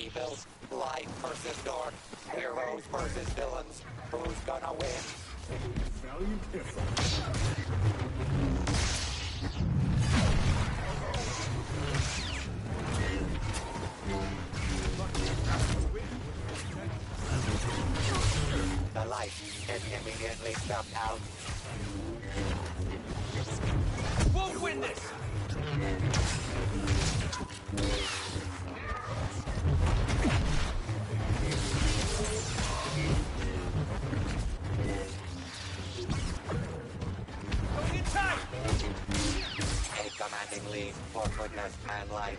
evil. Light versus dark. Heroes versus villains. Who's gonna win? Valiant effort. The light is immediately snuffed out. Won't win this! Going in tight! A commanding lead for goodness and light.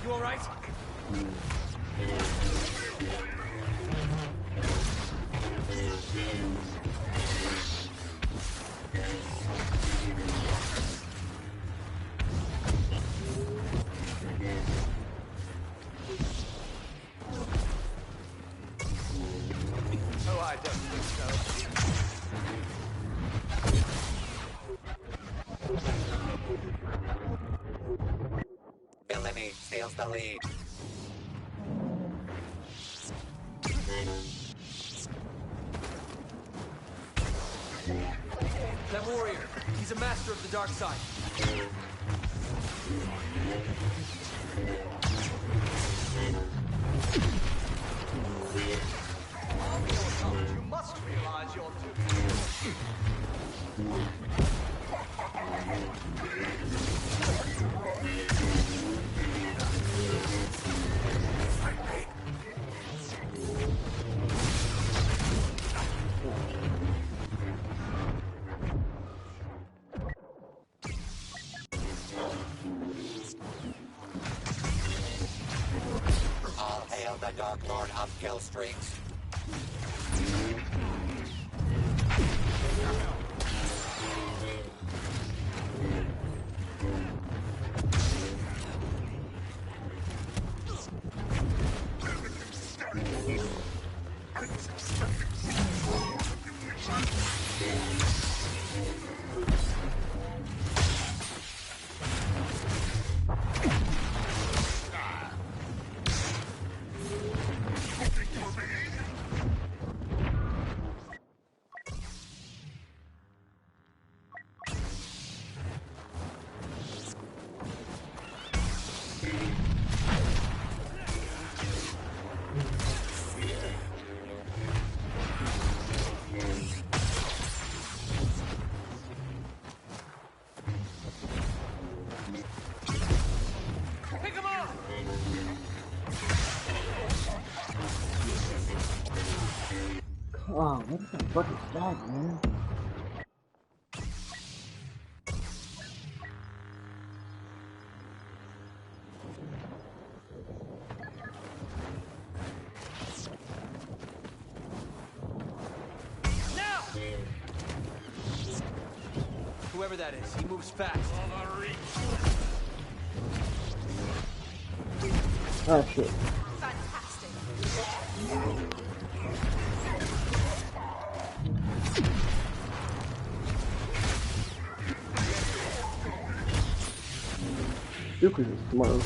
You alright? Oh, I don't think so. Villainy steals the lead. That warrior, he's a master of the dark side. You must realize your duty. All hail the Dark Lord of kill streaks. Pick him up! Oh, what the fuck is that, man? Now! Whoever that is, he moves fast. Oh shit. Fantastic. Duke is smart.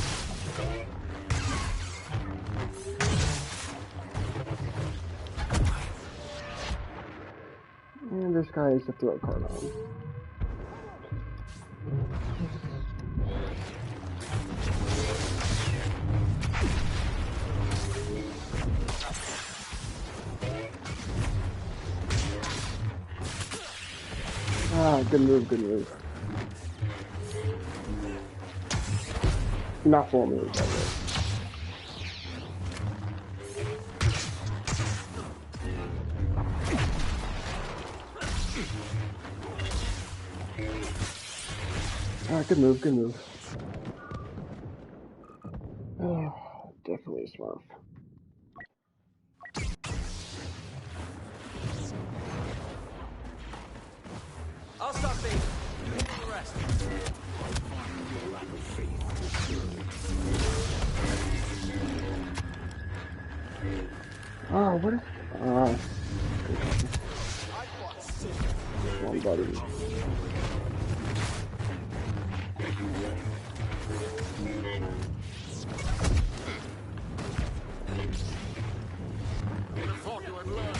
And this guy is a throw card on. Ah, good move, good move. Not full move, by the way. Ah, good move, good move. Oh, definitely a Smurf. I'll stop bait. You handle the rest. Your lack of faith is good. Oh, what is... One button. Thought you had learned.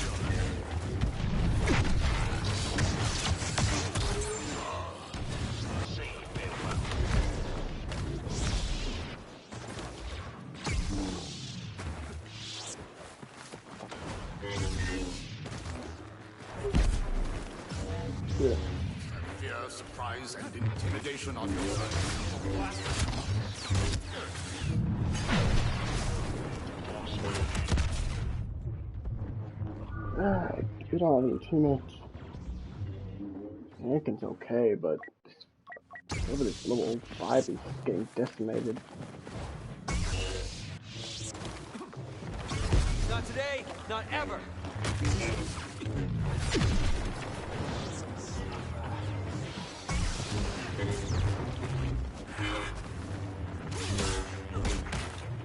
Yeah. Fear, surprise, and intimidation on your side. You don't have any teammates. Anakin's okay, but over this level 5 is getting decimated. Not today, not ever.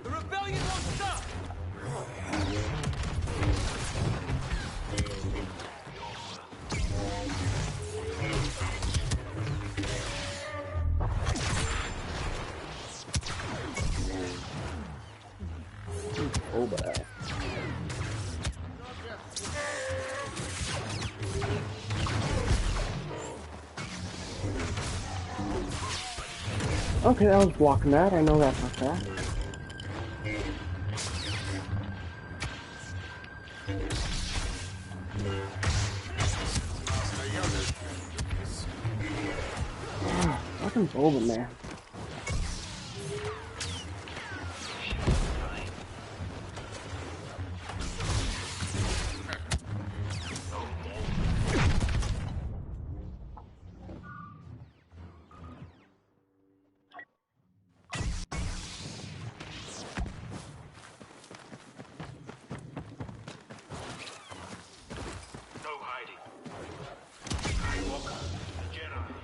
The rebellion won't stop. Oh, bad. Okay, I was blocking that. I know that for a fact. Nothing's over, man.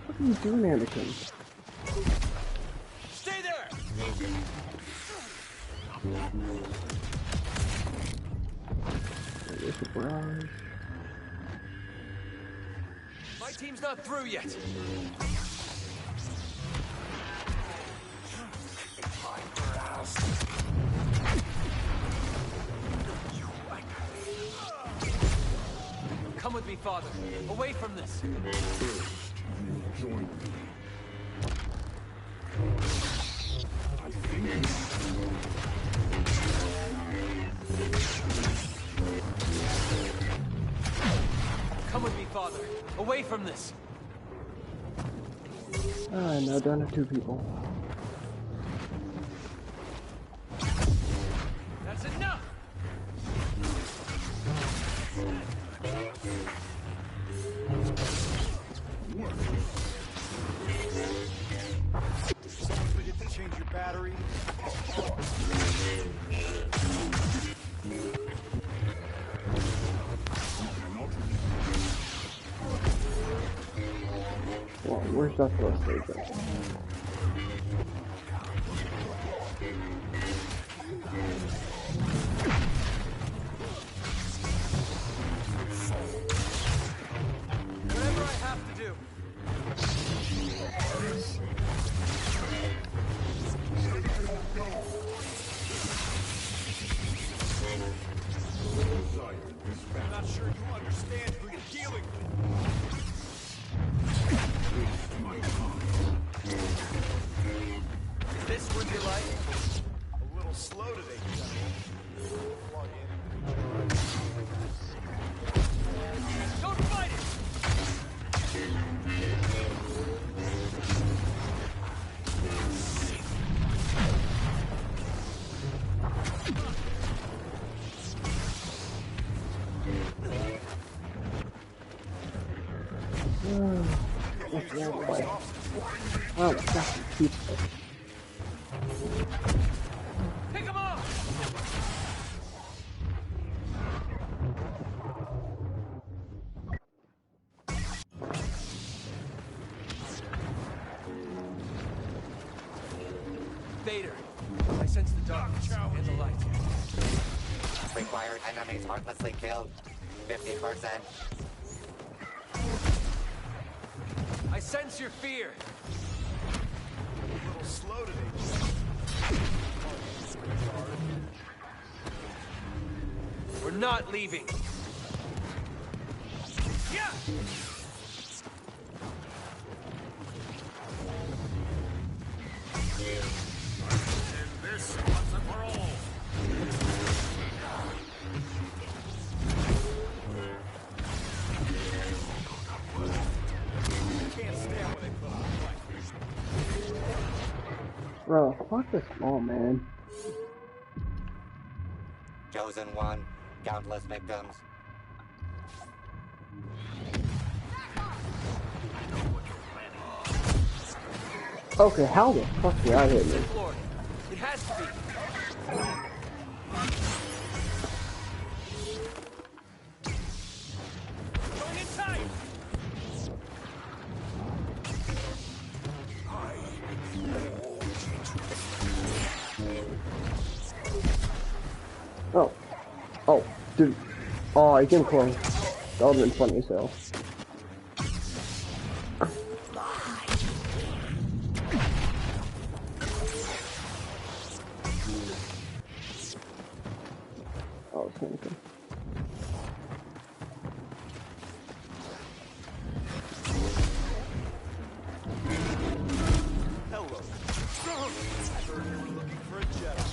What are you doing, Anakin? Stay there. There's a barrage. My team's not through yet. Come with me, Father. Away from this. Join me. Come with me, Father. Away from this. Now down to 2 people. That's enough. Forget to change your battery. Well, where's that first stage at? Whatever I have to do. I'm not sure you understand who you're dealing with. Is this what you like? A little slow today, gentlemen. Plug in. Don't fight it! Oh, gosh, keep Pick him up! Vader, I sense the darkness and the light. Required enemies heartlessly killed. 50%. I sense your fear. A little slow today. We're not leaving. Yeah! In this once and for all. Can't stand when they put on a fight. Bro, fuck this small man. Chosen one. Countless victims. Okay, how the fuck did I hit me? Lord, it has to be. Going in tight. Oh. Oh, dude. Oh, I came close. That would've been funny as hell. Oh, it's anything. Hello. I heard you were looking for a Jedi.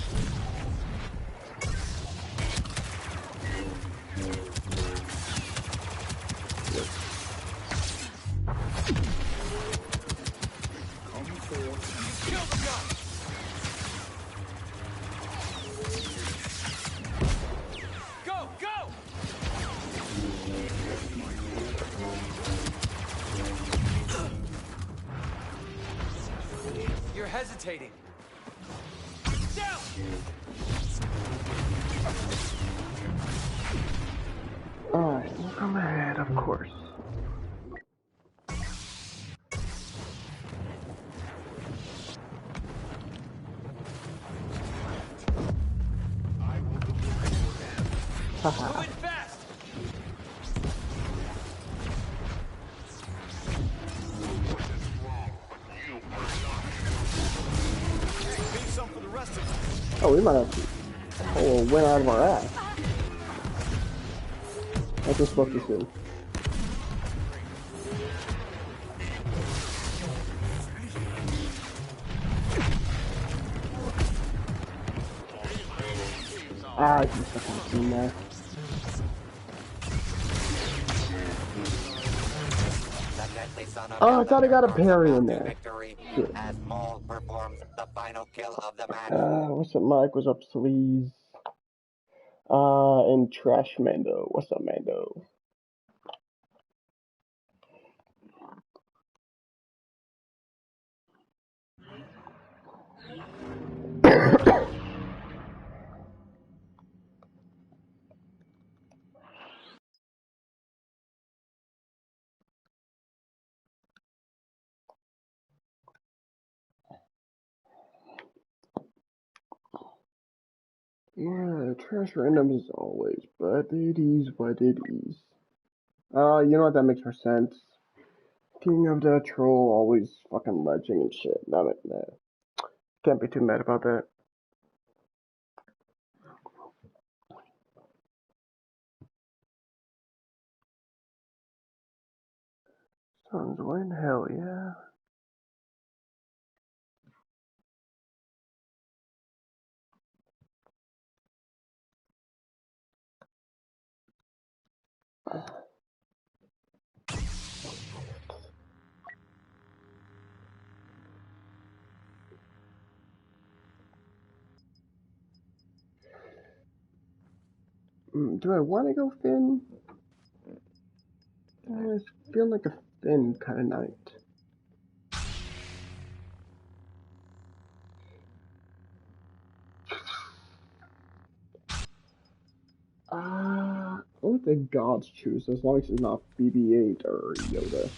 Kill the guy. Go, go! You're hesitating. Down! Alright, look on my head, of course. Haha. Moving fast! Leave some for the rest of us. Oh, we might have to pull a win out of our ass. That's what's supposed to do. Ah, I can fucking see that. The deadly son of Oh, I thought I got a parry in to there. victory Shit. as Maul performs the final kill of the match. What's up, Mike? What's up, Sleaze? And Trash Mando. What's up, Mando? Yeah, trash random as always, but it is what it is. You know what? That makes more sense. King of the Troll, always fucking legend and shit. Nah. Can't be too mad about that. Sun's win, hell yeah. Do I want to go Finn? It's feeling like a Finn kind of night. I'll let the gods choose, as long as it's not BB-8 or Yoda.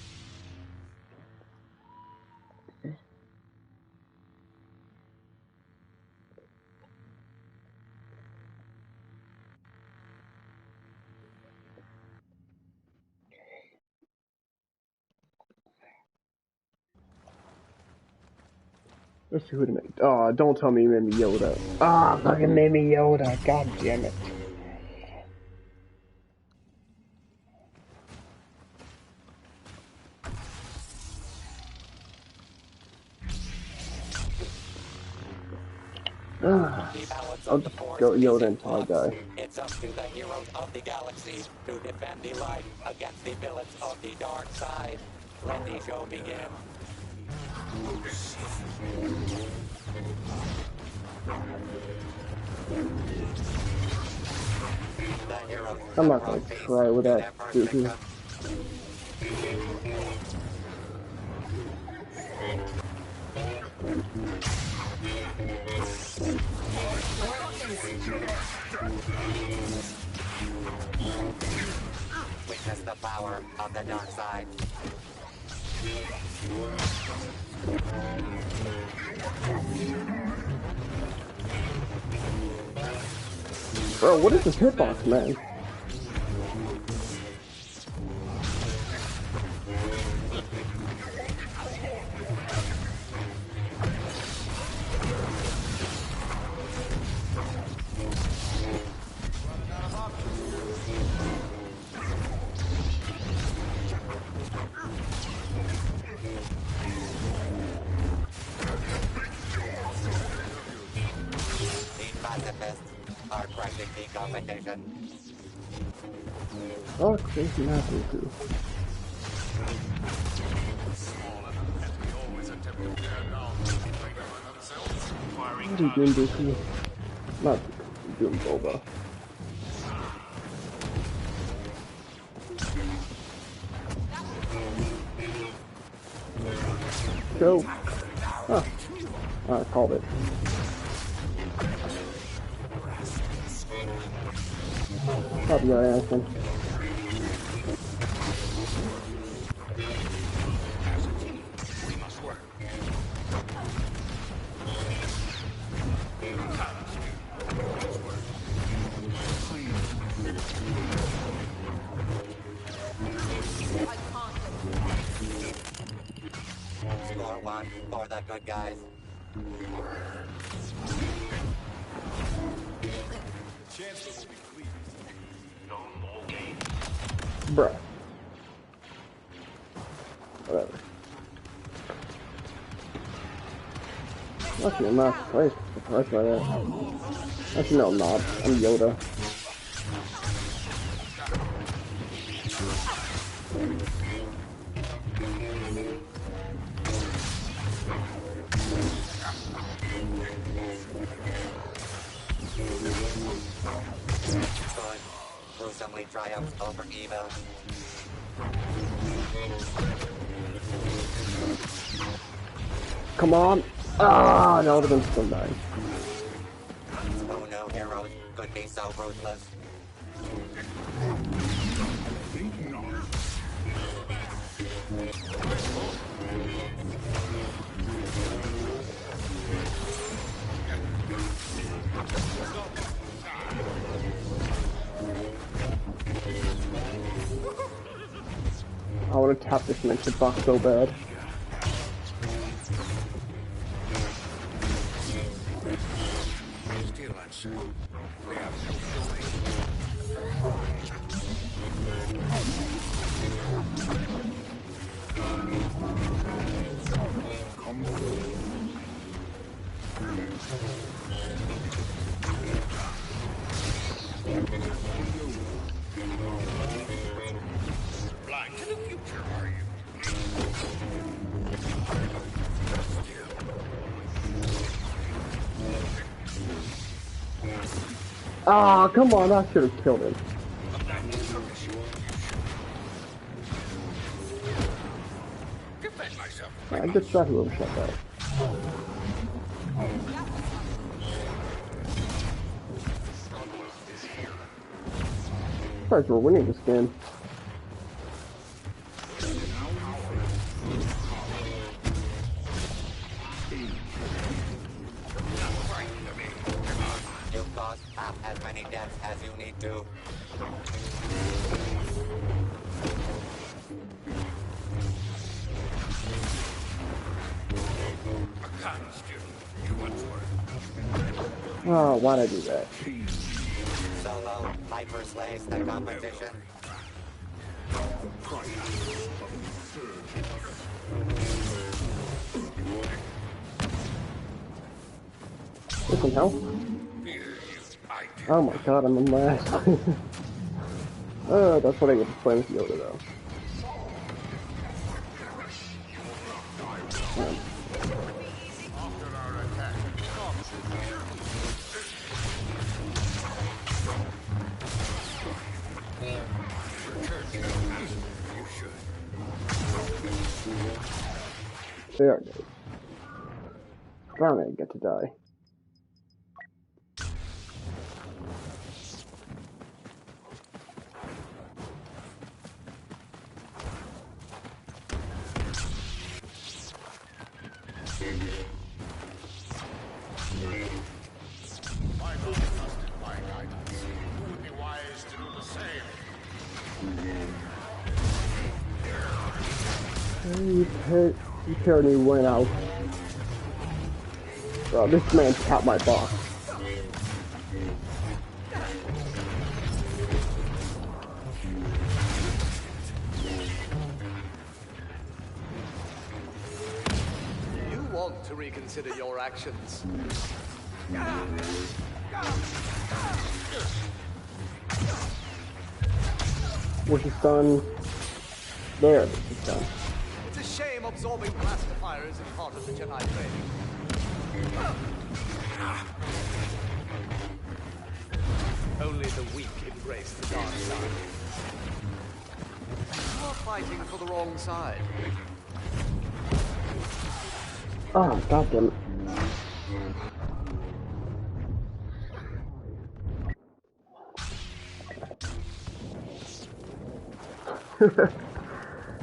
Let's see who to make. Oh, don't tell me you made me Yoda. Ah, fucking made me Yoda. God damn it. I'll just go Yoda until I die. It's up to the heroes of the galaxy to defend the light against the villains of the dark side. Let the show begin. I'm not gonna try with that stupid. Witness the power of the dark side. Bro, what is this hitbox, man? Are crushing the competition. Oh, crazy nothing too. What are you doing, Dookie? Not doing Boba. Go. Huh. I called it. Up your Anakin. Score one for the good guys. Chancellor will be Bruh. Whatever. Actually, I'm not surprised by that. Actually, no, I'm not. I'm Yoda. Good. Gruesomely triumphs over evil. Come on! Ah, that would have been so nice. Oh no, heroes could be so ruthless. I want to tap this mention box so bad. blind to the future, are you? Ah, come on, I should have killed him. Defend myself. I just thought he would have shut that. Surprised we're winning this game. You caused half as many deaths as you need to. A cotton stew. Oh, why'd I do that? Solo hyper slays the competition. Listen, help. Oh my god, I'm in last. That's what I get to play with Yoda though. There it goes. Darn it, I get to die. He paired me went out. Bro, this man tapped my box. You want to reconsider your actions. Which is done. There, it's done. It's a shame absorbing blaster fire isn't part of the Jedi training. Only the weak embrace the dark side. You are fighting for the wrong side. Oh, goddamn it.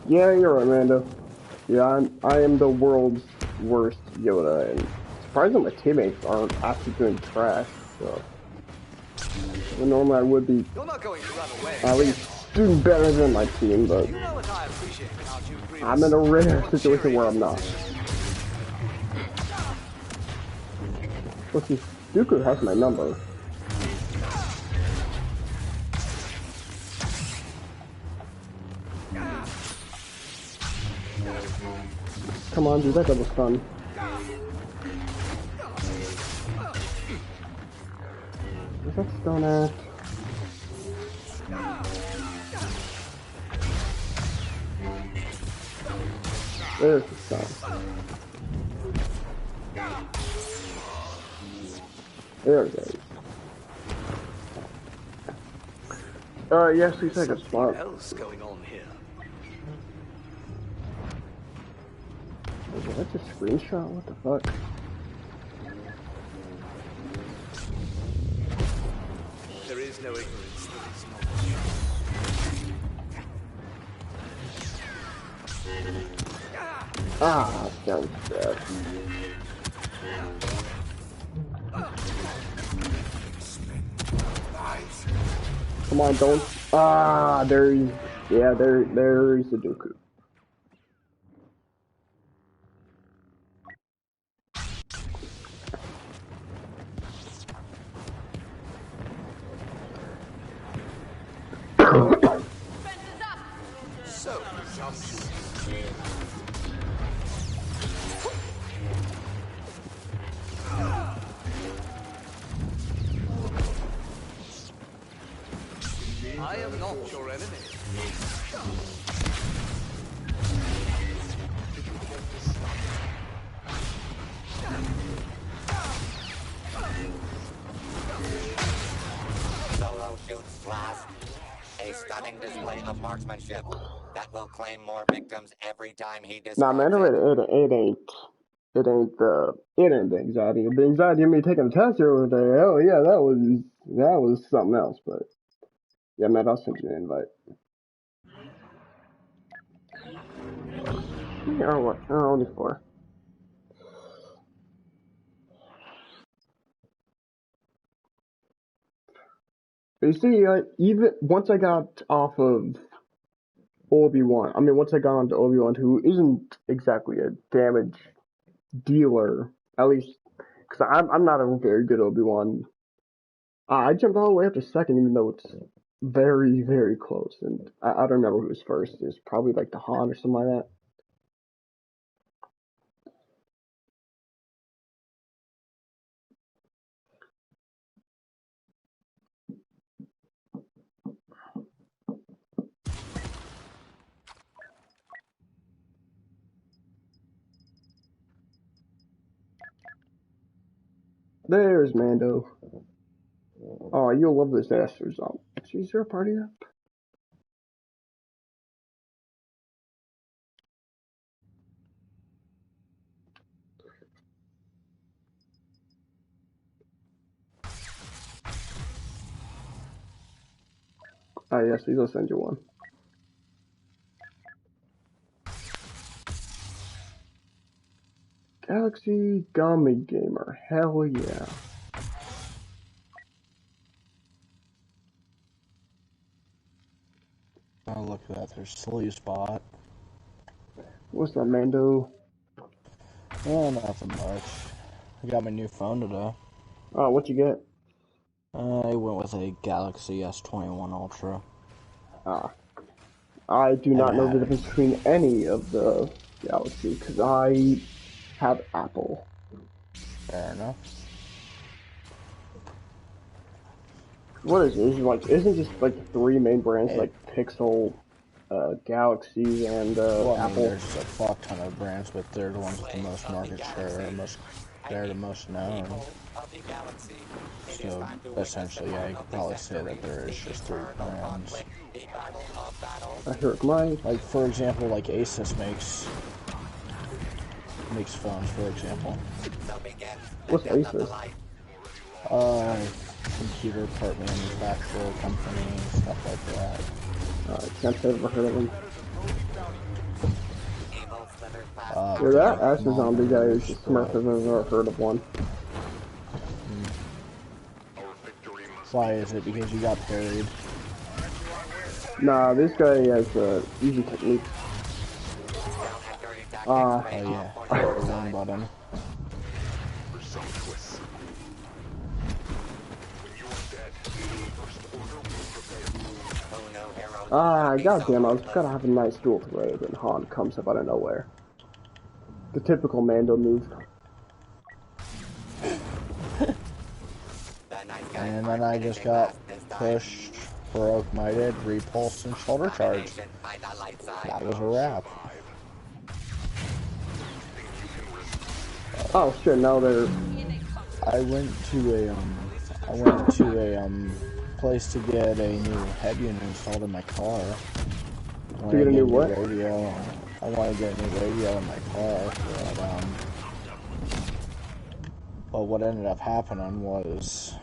Yeah, you're right, Amanda. Yeah, I am the world's worst Yoda, and surprisingly my teammates aren't actually doing trash, so. Well, normally I would be You're not going to run away. at least doing better than my team, but You know what I appreciate about you, Grievous? I'm in a rare situation where I'm not. Well, see, Dooku has my number. Come on, dude, that double stun. Where's that stun at? There's the stun. There it goes. Yes, we take a spot. What else going on here? Okay, that's a screenshot? What the fuck? There is no ignorance that is knowledge. Ah, sounds bad. Come on, don't. Ah, there's. Yeah, there's the Dooku. So presumptuous. I am not your enemy. Solo shoots last. A stunning display of marksmanship that will claim more victims every time he describes Nah, man, it ain't. It ain't the anxiety. The anxiety of me taking a test here over there. Oh yeah, that was something else. But yeah, man, I'll send you an invite. Or what? Oh, only 4. But you see, even once I got off of Obi-Wan, I mean, once I got onto Obi-Wan, who isn't exactly a damage dealer, at least Because I'm not a very good Obi-Wan. I jumped all the way up to second, even though it's very, very close. And I don't remember who was first. It's probably like the Han or something like that. There's Mando. Oh, you'll love this Aster Zone. Is there a party up? Oh, yes, he's gonna send you one. Galaxy Gummy Gamer. Hell yeah. Oh, look at that. There's Sleeve Spot. What's that, Mando? Oh, nothing much. I got my new phone today. Oh, what'd you get? I went with a Galaxy S21 Ultra. I do not know the had it. difference between any of the Galaxy, because I have Apple. Fair enough. What is it? Isn't just like three main brands like Pixel, Galaxy, and Well, I mean, Apple? there's a fuck ton of brands, but they're the ones with the most market share, they're the most known. So, essentially, I could probably say that there is just three brands. I heard mine. Like, for example, like Asus makes phones, for example. What's Asus? Computer part manufacturer company, stuff like that. Can't say I've ever heard of them. Yeah, that Aster Zombie guy is the smartest I've ever heard of one. Why is it? Because you got parried? Nah, this guy has easy technique. Oh yeah, the one button. Goddamn, I was gonna have a nice dual thread, and Han comes up out of nowhere. The typical Mando move. And then I just got pushed, broke, mighted, repulsed, and shoulder charged. That was a wrap. Oh shit, now they're... I went to a place to get a new head unit installed in my car. To get a new what? Radio. I want to get a new radio in my car, but what ended up happening was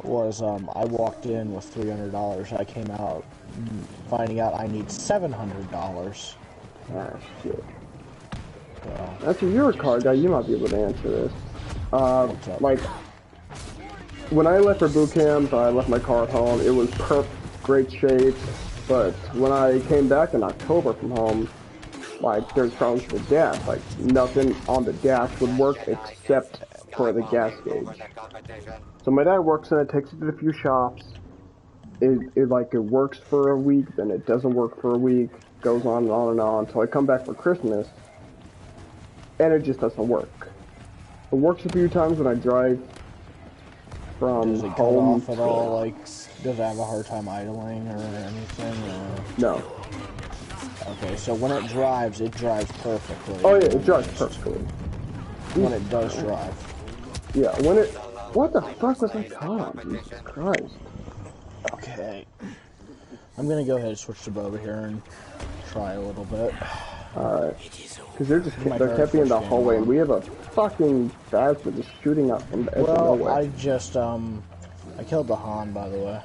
I walked in with $300. I came out finding out I need $700. Ah, shit. So, Actually, you're a car guy, you might be able to answer this. Like, when I left for boot camp, I left my car at home. It was great shape, but when I came back in October from home, like, there's problems with the gas. Like, nothing on the gas would work except for the gas gauge. So my dad works in it, takes it to a few shops. It works for a week, then it doesn't work for a week, goes on and on and on. So I come back for Christmas, and it just doesn't work. It works a few times when I drive from does it home. cut off at all? Like, does it have a hard time idling or anything? Or? No. Okay, so when it drives perfectly. Oh yeah, it drives perfectly. When it does drive. Yeah, when it... What the fuck was that car? Jesus Christ. Okay. I'm gonna go ahead and switch to Boba here and try a little bit. Alright. Because they're kept me in the hallway, and we have a fucking Phasma just shooting up from the edge of nowhere. I just, I killed the Han, by the way.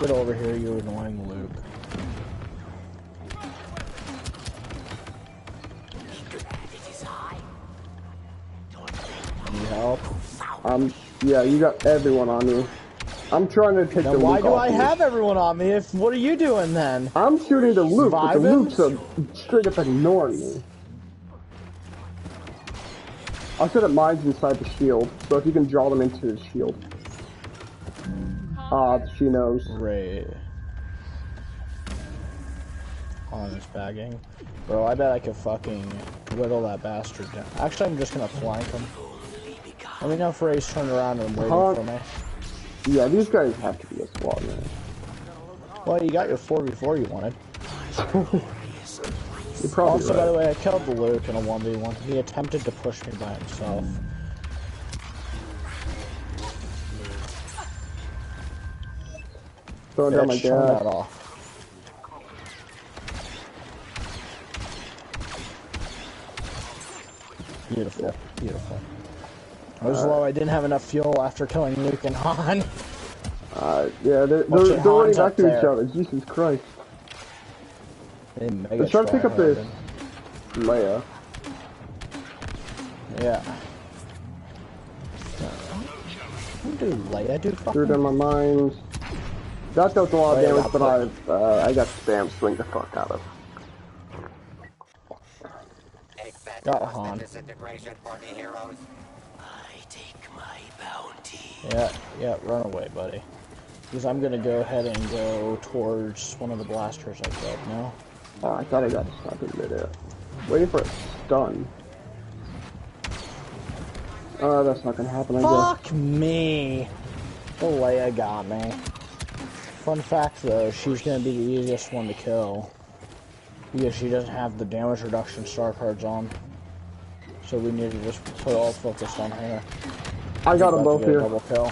Get over here, you annoying Luke. Need help? Yeah, you got everyone on you. I'm trying to take the Luke Why do off I you. have everyone on me? What are you doing then? I'm shooting the Luke, but the Vibing? Luke's straight up ignoring me. I'll set up mines inside the shield, so if you can draw them into the shield. She knows. Right. On his bagging. Bro, I bet I could fucking whittle that bastard down. Actually, I'm just gonna flank him. Let me know if Ray's turned around and waiting for me. Yeah, these guys have to be a squad, man. Well, you got your 4v4 you wanted. You're probably also, right. by the way, I killed the Luke in a 1v1. He attempted to push me by himself. Throwing down my Turn that gas. off. Beautiful, beautiful. I was low, I didn't have enough fuel after killing Luke and Han. Yeah, they're running back to each other. Jesus Christ. They're trying to pick up this Leia. Yeah. What do Leia do? Threw down my mines. That dealt a lot of damage, but I got spam swing the fuck out of. Got Han. I take my bounty. Yeah, run away, buddy. Because I'm gonna go ahead and go towards one of the blasters I killed now. Oh, I thought I got stuck in midair. Waiting for a stun. That's not gonna happen, I guess. Fuck me! The Leia got me. Fun fact though, she's gonna be the easiest one to kill. Because she doesn't have the damage reduction star cards on. So we need to just put all focus on her. I got them both here. Double kill.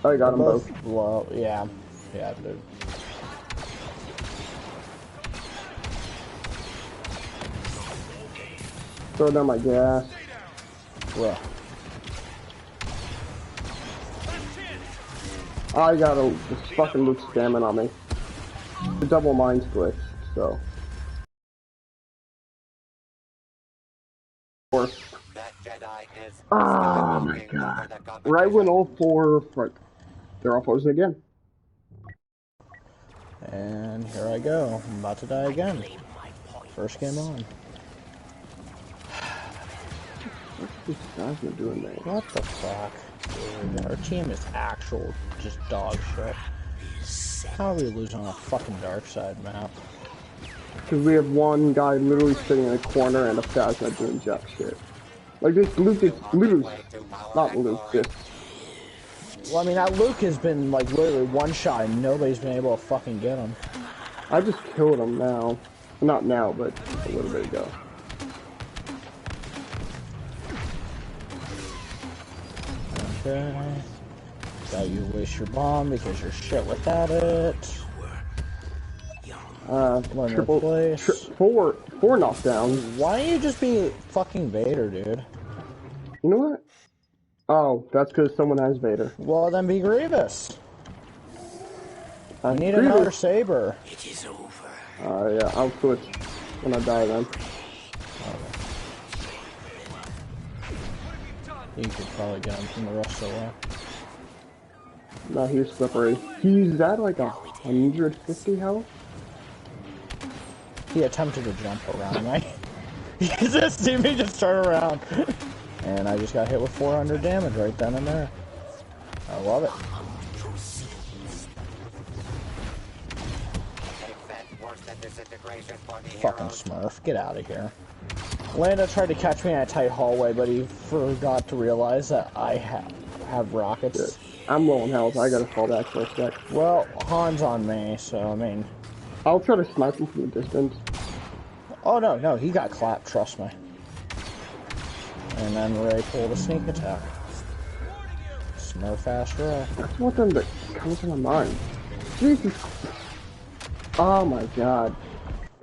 I got them both. Low. Yeah, dude. Throw down my gas. Bro. I got this fucking Luke spamming on me. The double mines glitch, so. Oh my god. Right when all four, right, they're all frozen again. And here I go. I'm about to die again. First game on. What's this guys are doing there? What the fuck? Dude, our team is actual just dog shit. How are we losing on a fucking dark side map? Because we have one guy literally sitting in a corner and a Phasma doing jack shit. Like this Luke is not Luke, this. Well, I mean, that Luke has been like literally one shot and nobody's been able to fucking get him. I just killed him now. Not now, but a little bit ago. Okay. Got you waste your bomb because you're shit without it. Triple, four knockdowns. Why don't you just be fucking Vader, dude? You know what? Oh, that's because someone has Vader. Well, then be Grievous. I need Grievous. another saber. It is over. Yeah, I'll switch when I die then. You could probably get him from the rest of the way. No, he's slippery. He's at like 150 health. He attempted to jump around me. He just see me just turn around. And I just got hit with 400 damage right then and there. I love it. Fucking Smurf, get out of here. Lando tried to catch me in a tight hallway, but he forgot to realize that I have rockets. Good. I'm low on health, I gotta fall back for a sec. Well, Han's on me, so I mean... I'll try to snipe him from the distance. Oh no, he got clapped, trust me. And then Ray pulled a sneak attack. Smurf ass Ray. I just want them to come into my mind. Jesus. Oh my god.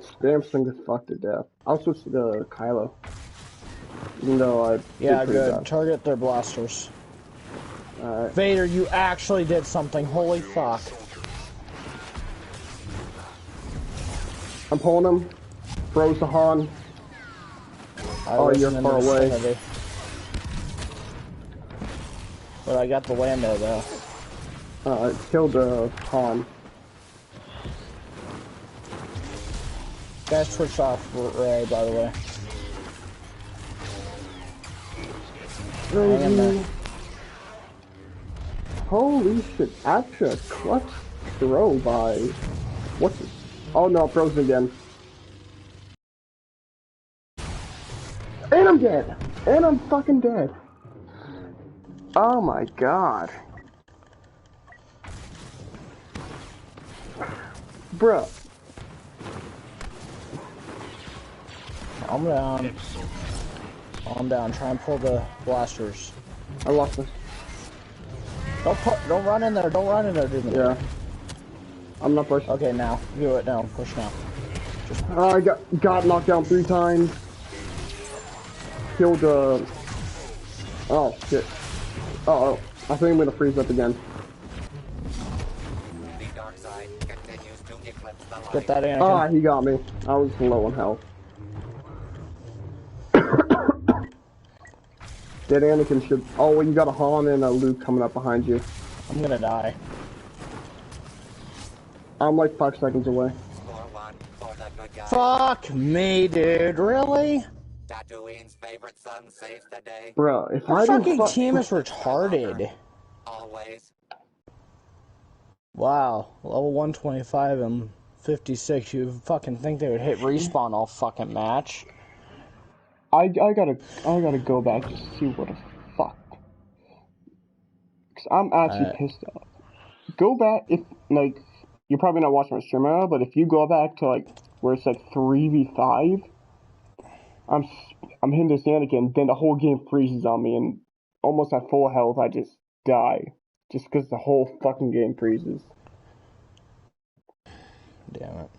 Spam swing is fucked to death. I'll switch to the Kylo. Even though I... Yeah, good. Bad. Target their blasters. Alright. Vader, you actually did something. Holy fuck. I'm pulling him. Froze the Han. Oh, you're far away. Vicinity. But I got the Lando though. It killed the Han. Guys switched off Ray, by the way. Hang in there. Holy shit, actually a clutch throw by... What's this? Oh no, frozen again. And I'm dead! And I'm fucking dead! Oh my god. Bruh. Calm down. Calm down. Try and pull the blasters. I lost this. Don't run in there. Don't run in there, dude. Yeah. I'm not pushing. Okay, now. Do it now. Push now. I got knocked down 3 times. Killed oh shit. Uh oh. I think I'm gonna freeze up again. The dark side continues to eclipse the light. Get that Anakin. Ah, he got me. I was low on health. Dead Anakin should... Oh, you got a Han and a Luke coming up behind you. I'm gonna die. I'm like 5 seconds away. Score 1 for the good guy. Fuck me, dude. Really? Tatooine's favorite son saves the day. Bruh, if Our I didn't fucking team is retarded. Always. Wow. Level 125 and 56. You fucking think they would hit respawn all fucking match? I gotta go back to see what the fuck. Cause I'm actually pissed off. Go back if like you're probably not watching my stream right now, but if you go back to like where it's like 3v5, I'm hitting this Anakin, then the whole game freezes on me, and almost at full health I just die, just because the whole fucking game freezes. Damn it.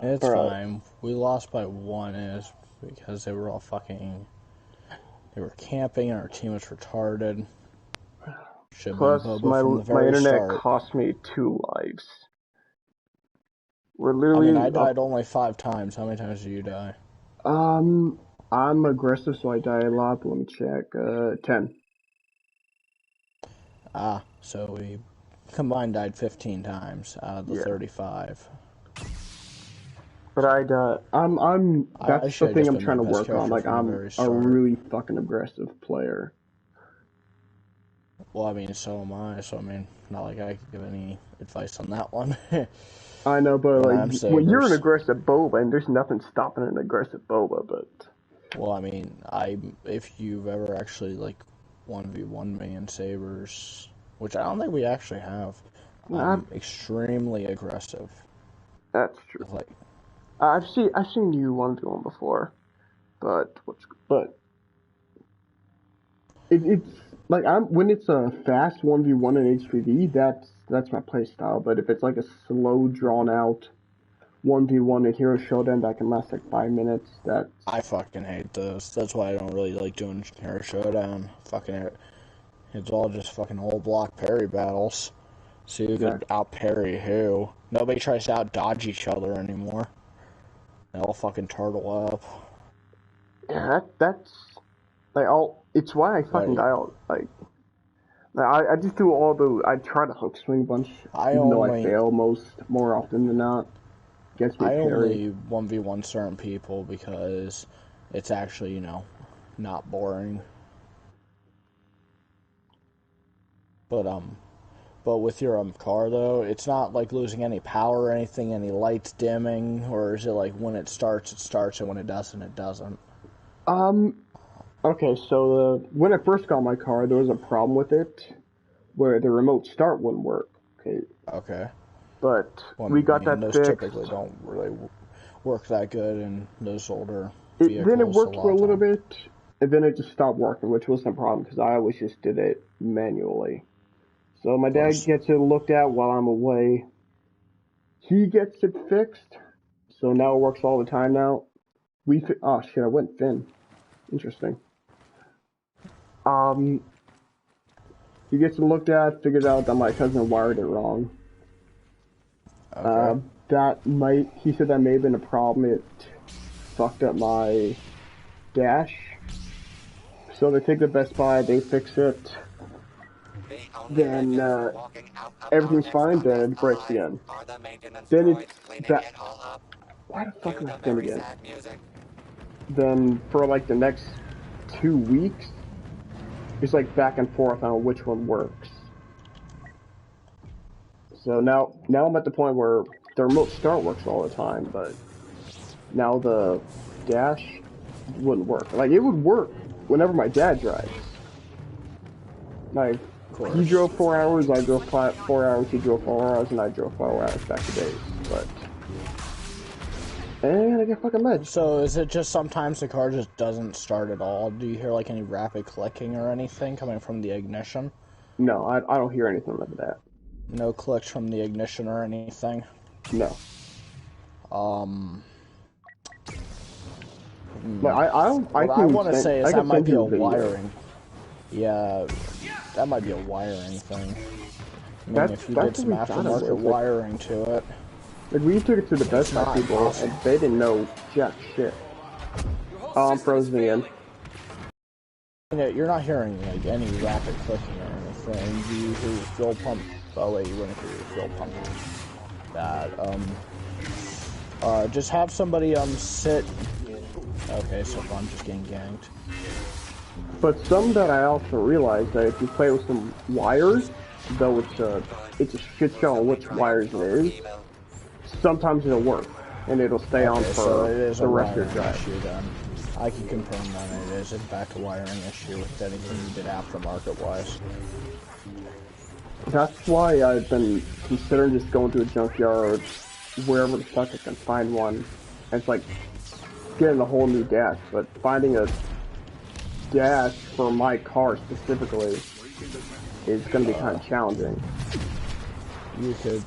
It's fine. We lost by 1, and it's because they were all fucking... They were camping, and our team was retarded. Plus, my internet start. cost me 2 lives. We're literally... I mean, I died only 5 times. How many times did you die? I'm aggressive, so I die a lot, but let me check. 10. Ah, so we combined died 15 times out of the 35. But that's the thing I'm trying to work on. Like, I'm a really fucking aggressive player. Well, I mean, so am I. So, I mean, not like I could give any advice on that one. I know, but like, when you're an aggressive boba, and there's nothing stopping an aggressive boba, but... Well, I mean, if you've ever actually, like, 1v1 me in Sabers, which I don't think we actually have, I'm extremely aggressive. That's true. Like, I've seen you 1v1 before, but it's like when it's a fast 1v1 in HPV, that's my play style. But if it's like a slow, drawn out 1v1 in Hero Showdown that can last like 5 minutes, I fucking hate those. That's why I don't really like doing Hero Showdown. It's all just fucking whole block parry battles. So you could out parry who? Nobody tries to out dodge each other anymore. They all fucking turtle up. Yeah, that's like it's why I fucking die out. Like I just do I try to hook swing a bunch, even though I fail more often than not. Gets me only 1v1 certain people because it's actually, not boring. But with your car though, it's not like losing any power or anything, any lights dimming, or is it like when it starts, and when it doesn't, it doesn't? Okay, so when I first got my car, there was a problem with it, where the remote start wouldn't work. Okay. But we got that those fixed. Typically don't really work that good in those older vehicles. Then it worked for a little bit, and then it just stopped working, which wasn't a problem because I always just did it manually. So my dad gets it looked at while I'm away. He gets it fixed, so now it works all the time now. Oh shit, I went thin. Interesting. He gets it looked at, figured out that my cousin wired it wrong. Okay. He said that may have been a problem. It fucked up my dash. So they take the Best Buy, they fix it. then everything's fine, then it breaks again. Then it's that. Why the fuck am I saying again? Then for like the next 2 weeks, it's like back and forth on which one works. So now I'm at the point where the remote start works all the time, but now the dash wouldn't work. Like, it would work whenever my dad drives. Like, he drove 4 hours, I drove 4 hours, he drove 4 hours, and I drove 4 hours back to base. But, and I get fucking mad. So is it just sometimes the car just doesn't start at all? Do you hear like any rapid clicking or anything coming from the ignition? No, I don't hear anything like that. No clicks from the ignition or anything? No. But what I want to say is that might be a wiring. Yeah, that might be a wiring thing. I mean, if you did some aftermarket wiring to it. Like, we took it to the Best Buy people, and they didn't know jack shit. Oh, I'm frozen again. You're not hearing like any rapid clicking or anything. Do you hear your fuel pump? Oh wait, you wouldn't hear your fuel pump. Bad. Just have somebody sit. Okay, so I'm just getting ganked. But some that I also realized that if you play with some wires, though it's a shit show on which wires it is, sometimes it'll work and it'll stay on for so the rest of your drive. Issue, then. I can confirm that it is in fact a wiring issue with anything you did aftermarket wise. That's why I've been considering just going to a junkyard, wherever the fuck I can find one. And it's like getting a whole new dash, but finding a dash for my car specifically is going to be kind of challenging. You could.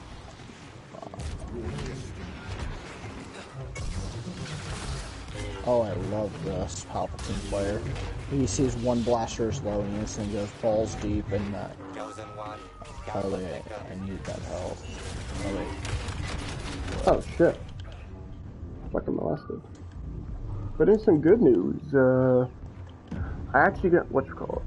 Oh, I love this Palpatine player. He sees one blaster is low and he instantly goes balls deep and that. Oh wait, I need that health. Oh wait. Oh shit. Fucking molested. But in some good news, I actually got whatchamacallit.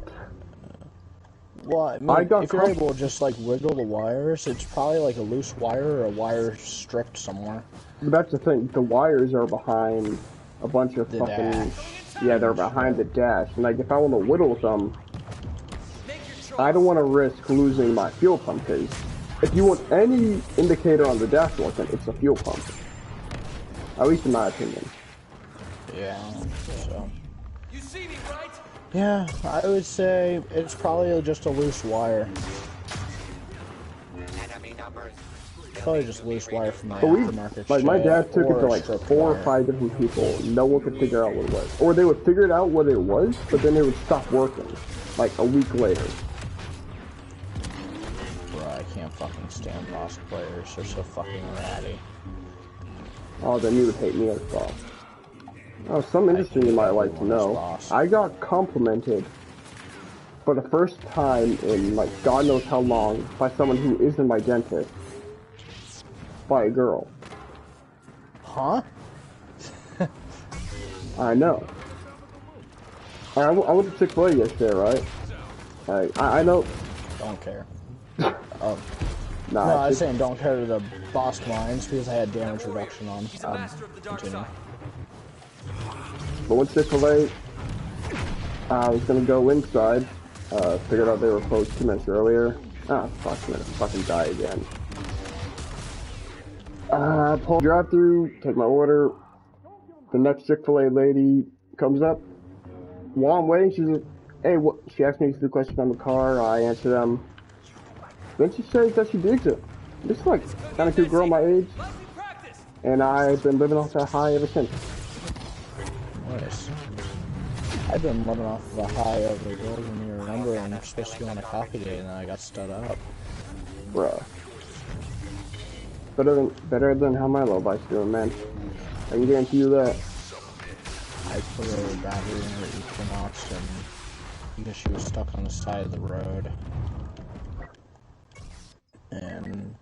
Well, I mean, if you're able to just like wiggle the wires, it's probably like a loose wire or a wire stripped somewhere. But that's the thing, the wires are behind a bunch of the fucking... Dash. Yeah, they're behind the dash. And like, if I want to whittle them, I don't want to risk losing my fuel pump, because if you want any indicator on the dash working, it's a fuel pump. At least in my opinion. Yeah, so... You see me, right? Yeah, I would say it's probably just a loose wire. Probably just loose wire from the aftermarket. Like, my dad took it to like 4 or 5 different people. No one could figure out what it was. Or they would figure out what it was, but then it would stop working. Like, a week later. Bro, I can't fucking stand boss players. They're so fucking ratty. Oh, then you would hate me as well. Oh, something interesting you might like to know. I got complimented for the first time in, like, God knows how long by someone who isn't my dentist. By a girl. Huh? I know. I went to Chick-fil-A yesterday, right? I know. Don't care. Nah, no, I was saying don't care to the boss lines because I had damage reduction on. Continue. But went to Chick-fil-A. I was gonna go inside. Figured out they were closed 2 minutes earlier. Ah, fuck, I'm gonna fucking die again. Pull drive-through, take my order. The next Chick-fil-A lady comes up. While I'm waiting, she's like, hey, what? She asked me a few questions on the car. I answer them. Then she says that she digs it. This is like kind of cute girl my age, and I've been living off that high ever since. Nice. I've been living off the high of the girls when you remember, and I'm supposed to go on a coffee date, and then I got stood up. Bruh. Better than how my low bike's doing, man. I can guarantee you that. I put a battery in her Equinox and because she was stuck on the side of the road. And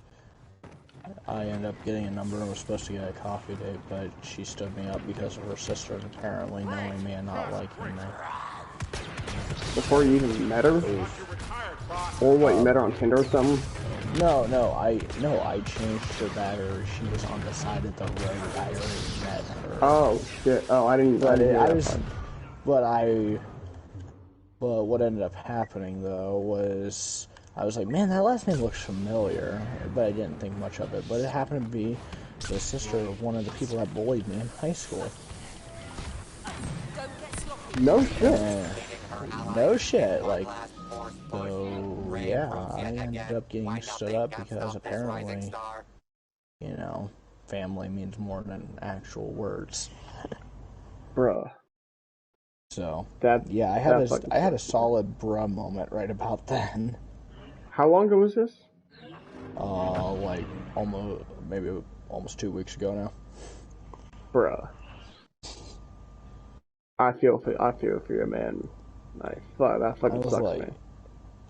I ended up getting a number and was supposed to get a coffee date, but she stood me up because of her sister apparently knowing me and not liking me. Before you even met her? Or what, you met her on Tinder or something? I changed her battery. She was on the side of the road. I already met her. Oh, shit. Oh, I didn't hear that part. But what ended up happening though was I was like, man, that last name looks familiar, but I didn't think much of it. But it happened to be the sister of one of the people that bullied me in high school. No shit. No shit, like, so, yeah, I ended up getting stood up because apparently, you know, family means more than actual words. Bruh. So, That, yeah, I had a solid bruh moment right about then. How long ago was this? Like, almost 2 weeks ago now. Bruh. I feel for you, man. That fucking sucks, man.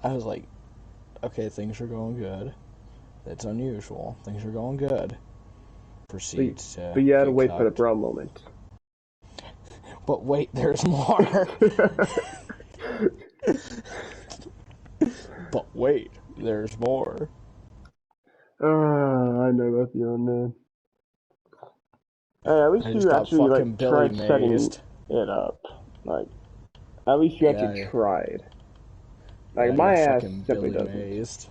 I was like, okay, things are going good. It's unusual. Things are going good. Proceeds to But you had to get wait cucked. for the bro moment. But wait, there's more. But wait, there's more. I know that feeling, man. Hey, at least I you just got actually, fucking like, Billy tried setting mazed. it up. Like, at least you actually Yeah, tried. yeah, Like, I my got ass fucking simply Billy doesn't. mazed.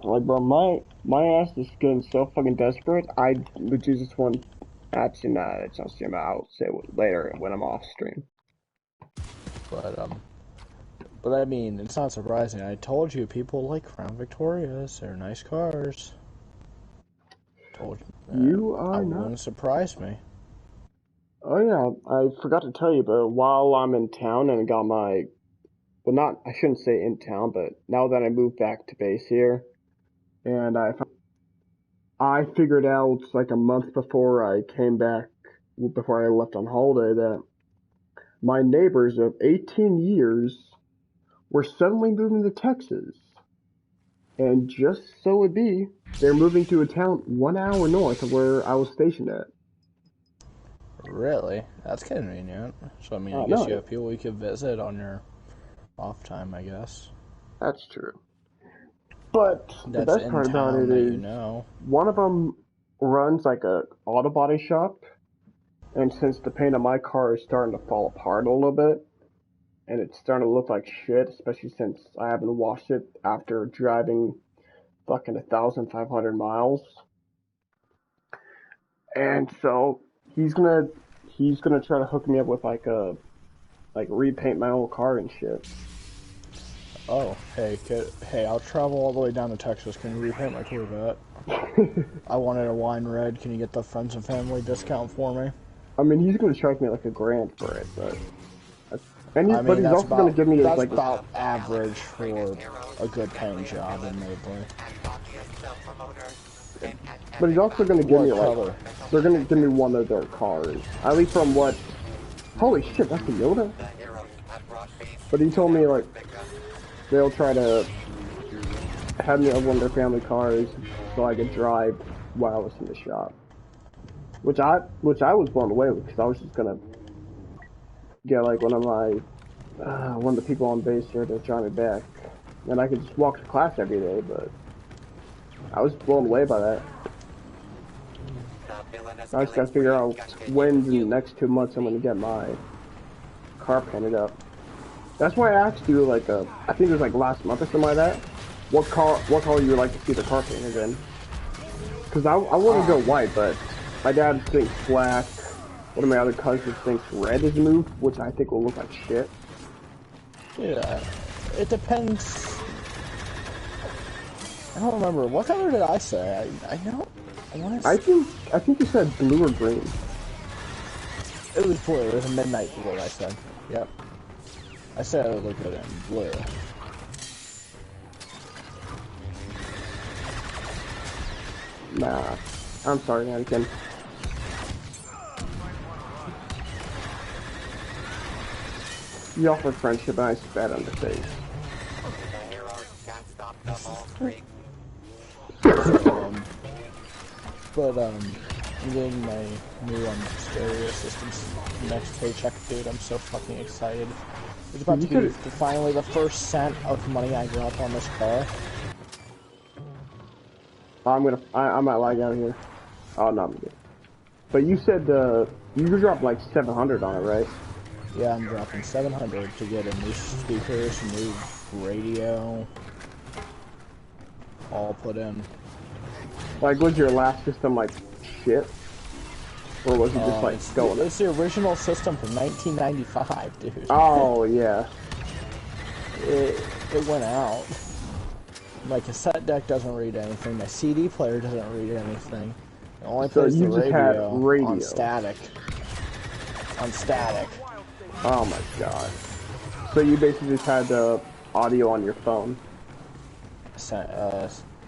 Like, bro, my ass is getting so fucking desperate, I legit just want... Actually, nah, it's on stream. I'll say it later when I'm off stream. But I mean, it's not surprising. I told you people like Crown Victorias. They're nice cars. Told You I are not. wouldn't surprise me. Oh yeah, I forgot to tell you, but while I'm in town and got my... Well, not... I shouldn't say in town, but now that I moved back to base here, and I figured out, like, a month before I came back, before I left on holiday, that my neighbors of 18 years were suddenly moving to Texas. And just so it be, they're moving to a town 1 hour north of where I was stationed at. Really? That's convenient. So, I mean, I guess No, you have people you could visit on your off time, I guess. that's true. But the That's best in part about town it that you is know. one of them runs like a auto body shop, and since the paint on my car is starting to fall apart a little bit, and it's starting to look like shit, especially since I haven't washed it after driving fucking 1,500 miles. And so he's gonna try to hook me up with like repaint my old car and shit. Oh, hey, I'll travel all the way down to Texas. Can you repaint my Corvette? I wanted a wine red. Can you get the friends and family discount for me? I mean, he's gonna charge me like $1,000 for it, but But he's also gonna give me that's like about average for a good paying job in Maple. but he's also gonna give What me like color? they're gonna give me one of their cars. At least from what. Holy shit, that's the Yoda. But he told me like they'll try to have me have one of their family cars so I could drive while I was in the shop. Which I was blown away with because I was just gonna get like one of the people on base here to drive me back, and I could just walk to class every day. But I was blown away by that. I just gotta figure out when in the next 2 months I'm gonna get my car painted up. That's why I asked you like I think it was like last month or something like that. What color you would like to see the car painted in? Because I want to go white, but my dad thinks black. One of my other cousins thinks red is the move, which I think will look like shit. Yeah, it depends. I don't remember. What color did I say? I know. I think you said blue or green. It was blue. It was a midnight blue, I said. Yep. I said it would look good in blue. Nah. I'm sorry, Anakin. You offered friendship and I spat on the face. I'm getting my new stereo systems next paycheck, dude. I'm so fucking excited. It's about to be finally the first cent of money I drop on this car. I might lag out here. Oh, no, I'm good. But you said, you dropped like 700 on it, right? Yeah, I'm dropping 700 to get a new speakers, a new radio, all put in. Like, was your last system like shit? Or was it just like going? It's the original system from 1995, dude. Oh, yeah. It went out. My cassette deck doesn't read anything. My CD player doesn't read anything. It only plays the radio on static. On static. Oh my god. So you basically just had the audio on your phone?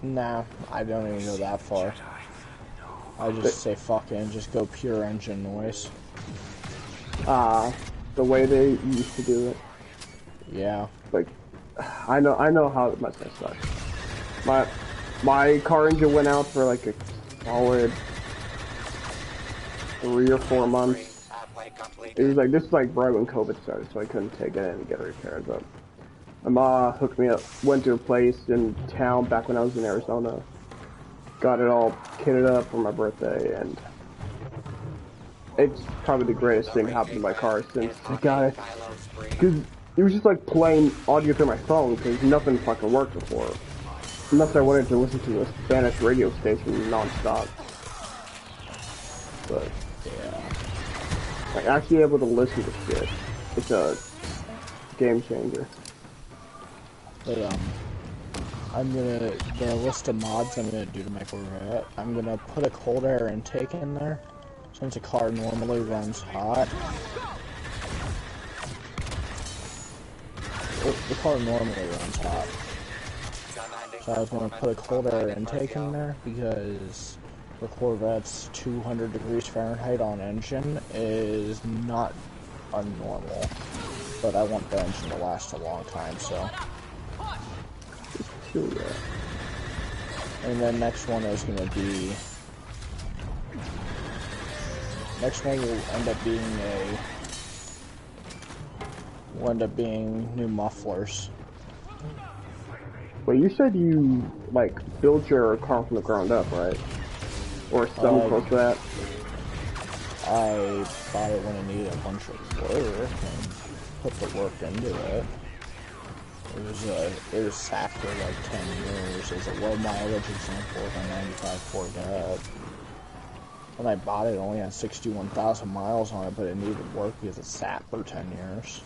Nah, I don't even go that far. I just say fuck it and just go pure engine noise. The way they used to do it. Yeah. Like, I know how it must have sucked. My car engine went out for like a solid 3 or 4 months. It was like, this is like right when COVID started, so I couldn't take it in and get it repaired, but my ma hooked me up, went to a place in town back when I was in Arizona, got it all kitted up for my birthday, and it's probably the greatest thing happened to my car since I got it. Because it was just like playing audio through my phone, because nothing fucking worked before. Unless I wanted to listen to a Spanish radio station non-stop. But, yeah. like, actually able to listen to shit. It's a game changer. But, I'm gonna, the list of mods I'm gonna do to my Corvette, I'm gonna put a cold air intake in there, since a car normally runs hot. The car normally runs hot. So I was gonna put a cold air intake in there, because the Corvette's 200 degrees Fahrenheit on engine is not unnormal. But I want the engine to last a long time, so. And then next one is gonna be. Next one will end up being new mufflers. Wait, you said you, like, built your car from the ground up, right? Or something close to that? I bought it when it needed a bunch of work and put the work into it. It was sat for like 10 years. It was a low mileage example of a 95 Corvette. When I bought it, it only had 61,000 miles on it, but it needed work because it sat for 10 years.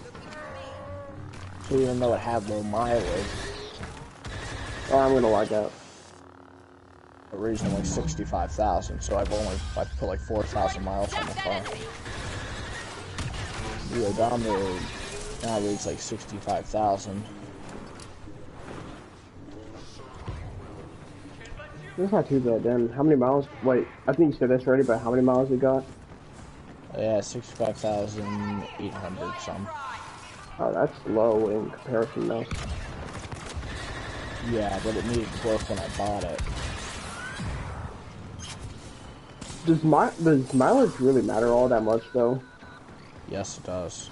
So even though it had low mileage, I'm gonna like that. Originally 65,000, so I put like 4,000 miles on the car. The odometer now reads like 65,000. That's not too bad then. How many miles? Wait, I think you said this already, but how many miles it got? Yeah, 65,800 some. Oh, that's low in comparison though. Yeah, but it needed work when I bought it. Does mileage really matter all that much though? Yes, it does.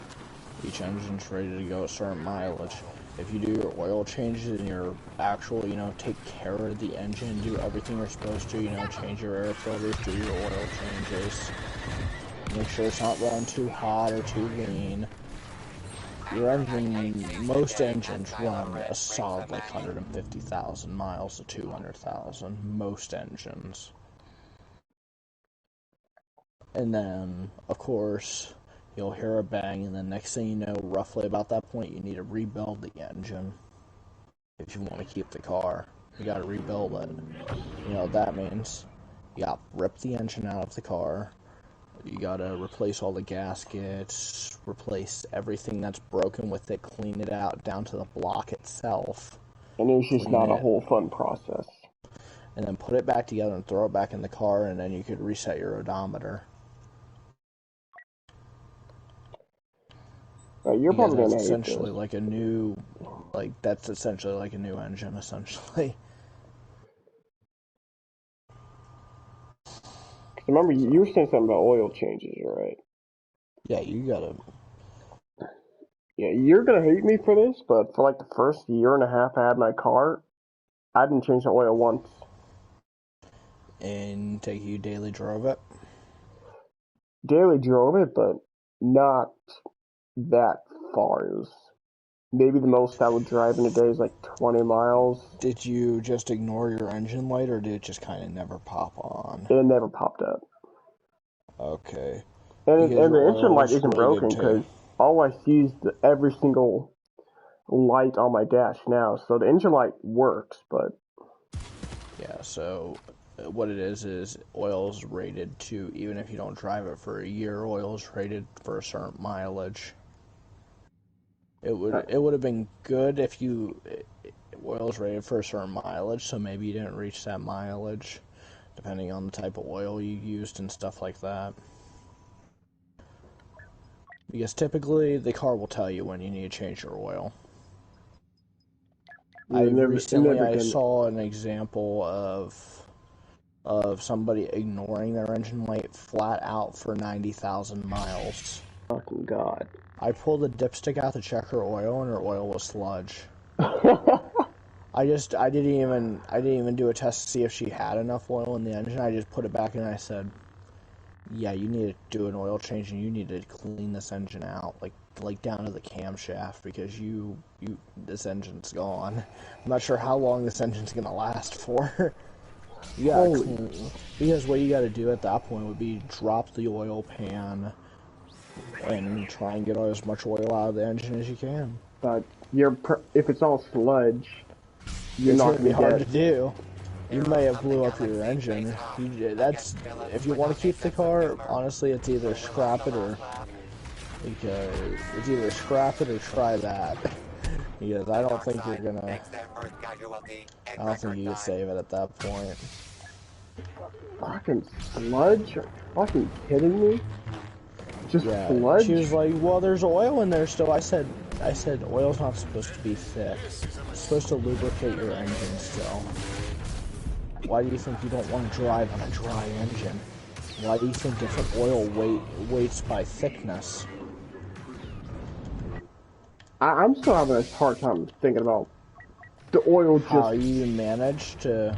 Each engine's ready to go at certain mileage. If you do your oil changes and your actual, take care of the engine, do everything you're supposed to, change your air filters, do your oil changes, make sure it's not running too hot or too lean. Your engine, most engines run a solid like 150,000 miles to 200,000, most engines. And then, of course, you'll hear a bang, and then next thing you know, roughly about that point, you need to rebuild the engine. If you want to keep the car, you gotta rebuild it. You know what that means? You gotta rip the engine out of the car. You gotta replace all the gaskets, replace everything that's broken with it, clean it out down to the block itself. And it's just not a whole fun process. And then put it back together and throw it back in the car, and then you could reset your odometer. You're probably gonna hate essentially this. like a new, that's essentially like a new engine, essentially. Remember, you were saying something about oil changes, right? Yeah, you gotta. Yeah, you're gonna hate me for this, but for like the first year and a half I had my car, I didn't change the oil once. And take you daily drove it. Daily drove it, but not that far. It was maybe the most I would drive in a day is like 20 miles. Did you just ignore your engine light, or did it just kind of never pop on? It never popped up. Okay. And Because and your the engine oil light is isn't rated broken to. because all I see is every single light on my dash now. So the engine light works, but Yeah, so what it is oil's rated to, even if you don't drive it for a year, oil's rated for a certain mileage. It would have been good if oil's rated for a certain mileage, so maybe you didn't reach that mileage, depending on the type of oil you used and stuff like that. Because typically the car will tell you when you need to change your oil. it never I can. saw an example of somebody ignoring their engine light flat out for 90,000 miles. Fucking god. I pulled the dipstick out to check her oil, and her oil was sludge. I didn't even do a test to see if she had enough oil in the engine. I just put it back in and I said, yeah, you need to do an oil change and you need to clean this engine out, like down to the camshaft, because this engine's gone. I'm not sure how long this engine's gonna last for. You gotta clean, because what you gotta do at that point would be drop the oil pan and try and get as much oil out of the engine as you can. But if it's all sludge, you're It's not gonna be gonna hard get. to do. You may have blew up your engine. If you want to keep the car, honestly, it's either scrap it or try that. Because I don't think you can save it at that point. Fucking sludge? Are you fucking kidding me? Just sludge? She was like, well, there's oil in there still. I said, oil's not supposed to be thick. It's supposed to lubricate your engine still. Why do you think you don't want to drive on a dry engine? Why do you think different oil weights by thickness? I'm still having a hard time thinking about the oil just... How you managed to...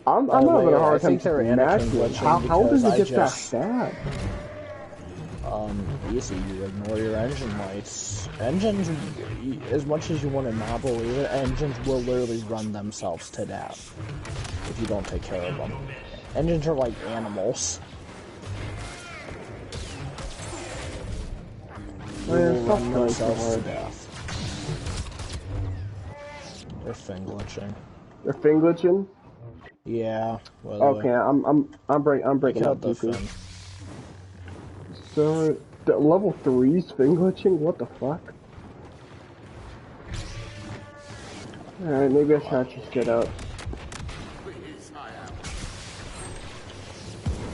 I'm having a hard time imagining how does it get that bad? Easy, you ignore your engine lights. Engines, as much as you want to not believe it, engines will literally run themselves to death if you don't take care of them. Engines are like animals. They will run themselves to death. They're fin glitching. They're fin glitching? Yeah. Okay, I'm breaking up the fin. So the level 3's fin glitching? What the fuck? Alright, maybe I should actually get up.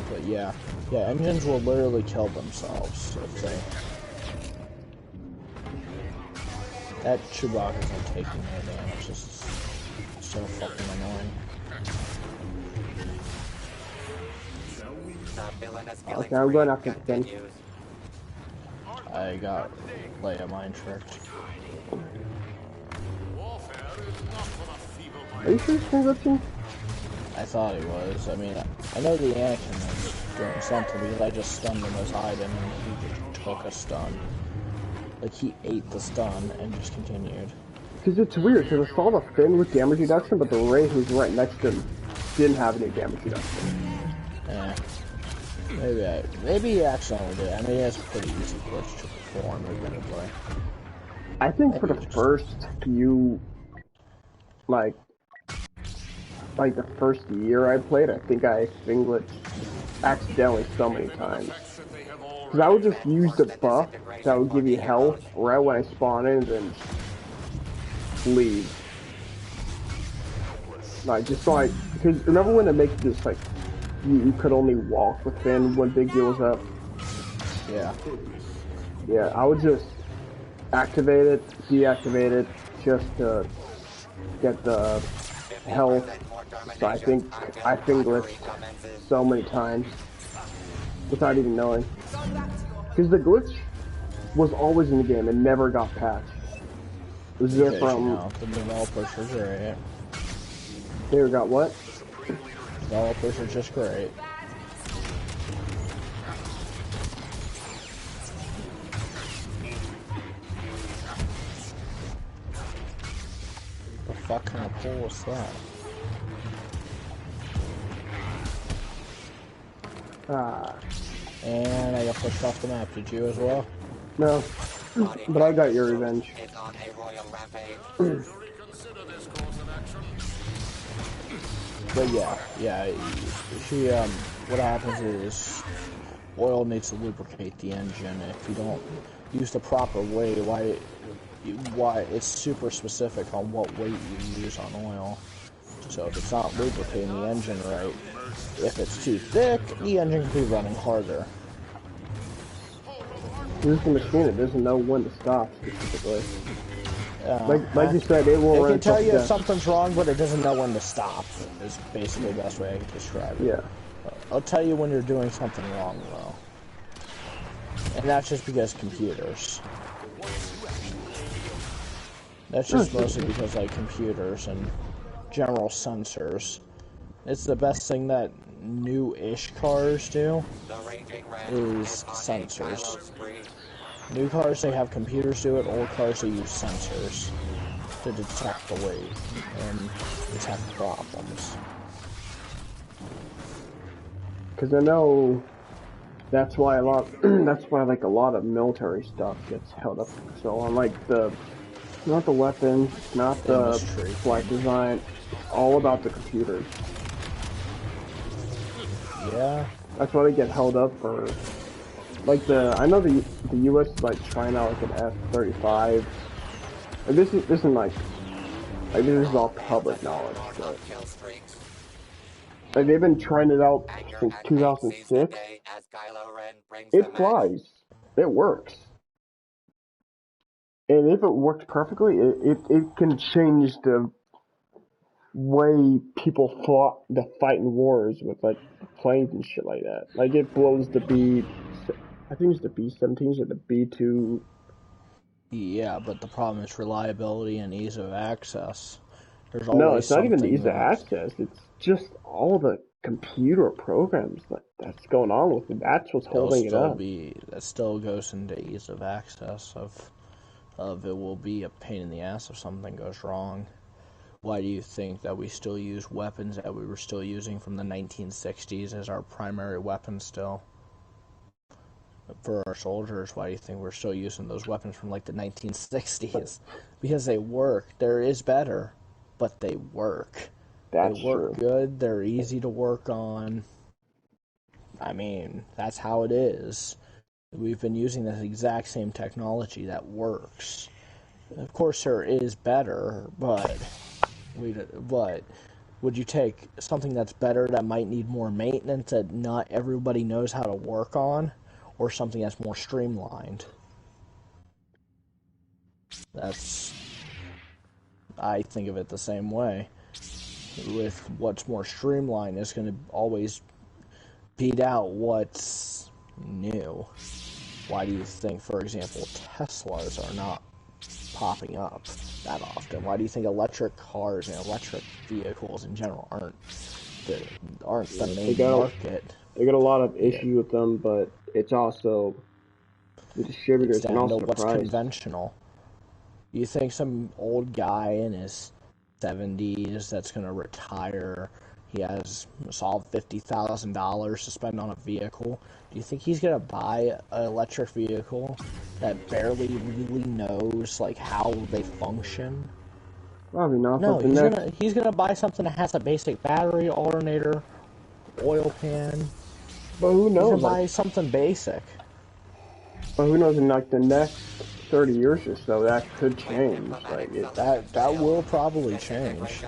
But yeah, engines will literally kill themselves if they... That Chewbacca's not taking no damage. This is so fucking annoying. Okay, I'm going after the fin. I got Leia mind tricked. Are you sure it's fin glitching? I thought he was. I mean, I know the Anakin was doing something because I just stunned him as Hyden and he just took a stun. Like, he ate the stun and just continued. Because it's weird, because I saw the fin with damage reduction, but the Ray who's right next to him didn't have any damage reduction. Yeah. Maybe he accidentally did. I mean, it's a pretty easy glitch to perform, admittedly. I think for the first few, like the first year I played, I think I fin glitched accidentally so many times. Because I would just use the buff that would give you health right when I spawn in and then leave. Like, just like, because remember when they make this, like, you could only walk with Finn when Big Deal was up? Yeah. Yeah, I would just activate it, deactivate it, just to get the health So I think glitched so many times without even knowing. Because the glitch was always in the game and never got patched. It was there Because, from... you know, the developers are great. They got what? Developers are just great. The fuck kind of pool is that? And I got pushed off the map. Did you as well? No. But I got your revenge. It's on a royal rampage. But yeah, she, what happens is, oil needs to lubricate the engine. If you don't use the proper way, why it's super specific on what weight you use on oil. So if it's not lubricating the engine right, if it's too thick, the engine can be running harder. Here's the machine, it doesn't know when to stop specifically. Like you said, it will It run can tell you if death. something's wrong, but it doesn't know when to stop, is basically the best way I can describe it. Yeah. I'll tell you when you're doing something wrong, though. And that's just because computers. That's just mostly because, like, computers and general sensors. It's the best thing that new-ish cars do, is sensors. New cars, they have computers do it. Old cars, they use sensors to detect the weight and detect problems. Because I know that's why like a lot of military stuff gets held up so long. Like not the weapons, not the flight design, it's all about the computers. Yeah. That's why they get held up for. Like I know the U.S. is like trying out like an F-35. And this isn't like this is all public knowledge, but like they've been trying it out since 2006. It flies. It works. And if it works perfectly, it can change the way people fought the fight in wars with like planes and shit like that. Like it blows the I think it's the B-17s or the B-2. Yeah, but the problem is reliability and ease of access. There's No, always it's not even the something ease of access. It's just all the computer programs that's going on with it. That's what's holding it up. That still goes into ease of access of it will be a pain in the ass if something goes wrong. Why do you think that we still use weapons that we were still using from the 1960s as our primary weapon still? For our soldiers, why do you think we're still using those weapons from like the 1960s? Because they work. There is better, but they work. That's they work true. Good. They're easy to work on. I mean, that's how it is. We've been using this exact same technology that works. Of course, there is better, but would you take something that's better that might need more maintenance that not everybody knows how to work on? Or something that's more streamlined. I think of it the same way. With what's more streamlined is going to always beat out what's new. Why do you think, for example, Teslas are not popping up that often? Why do you think electric cars and electric vehicles in general aren't the main market? They got a lot of issues with them, but it's also the distributors it's down and also to what's the price. Conventional. You think some old guy in his 70s that's going to retire, he has solved $50,000 to spend on a vehicle, do you think he's going to buy an electric vehicle that barely really knows like how they function? Probably not. No, he's gonna buy something that has a basic battery, alternator, oil pan. But who knows? He's gonna buy something basic. But who knows? In like the next 30 years or so, that could change. Like that will probably change,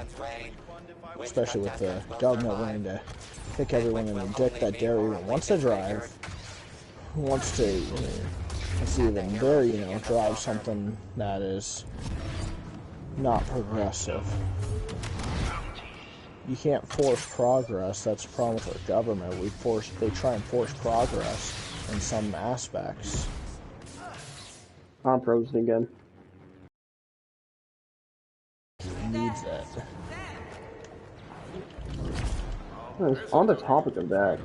especially with the government wanting to kick everyone in the dick that dare even wants to drive, wants to even dare drive something that is not progressive. You can't force progress. That's the problem with our government. They try and force progress in some aspects. I'm frozen again. Needs it. On the topic of that,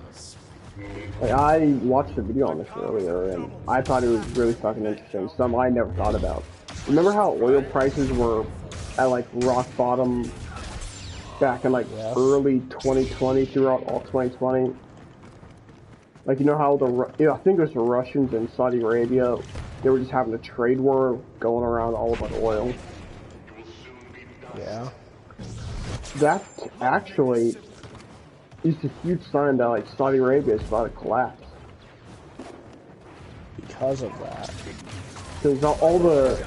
like, I watched a video on this earlier, and I thought it was really fucking interesting. Something I never thought about. Remember how oil prices were at like rock bottom back in like early 2020 throughout all 2020? Like, you know how I think it was the Russians and Saudi Arabia, they were just having a trade war going around all about oil. Yeah. That actually is a huge sign that like Saudi Arabia is about to collapse. Because of that. Because all the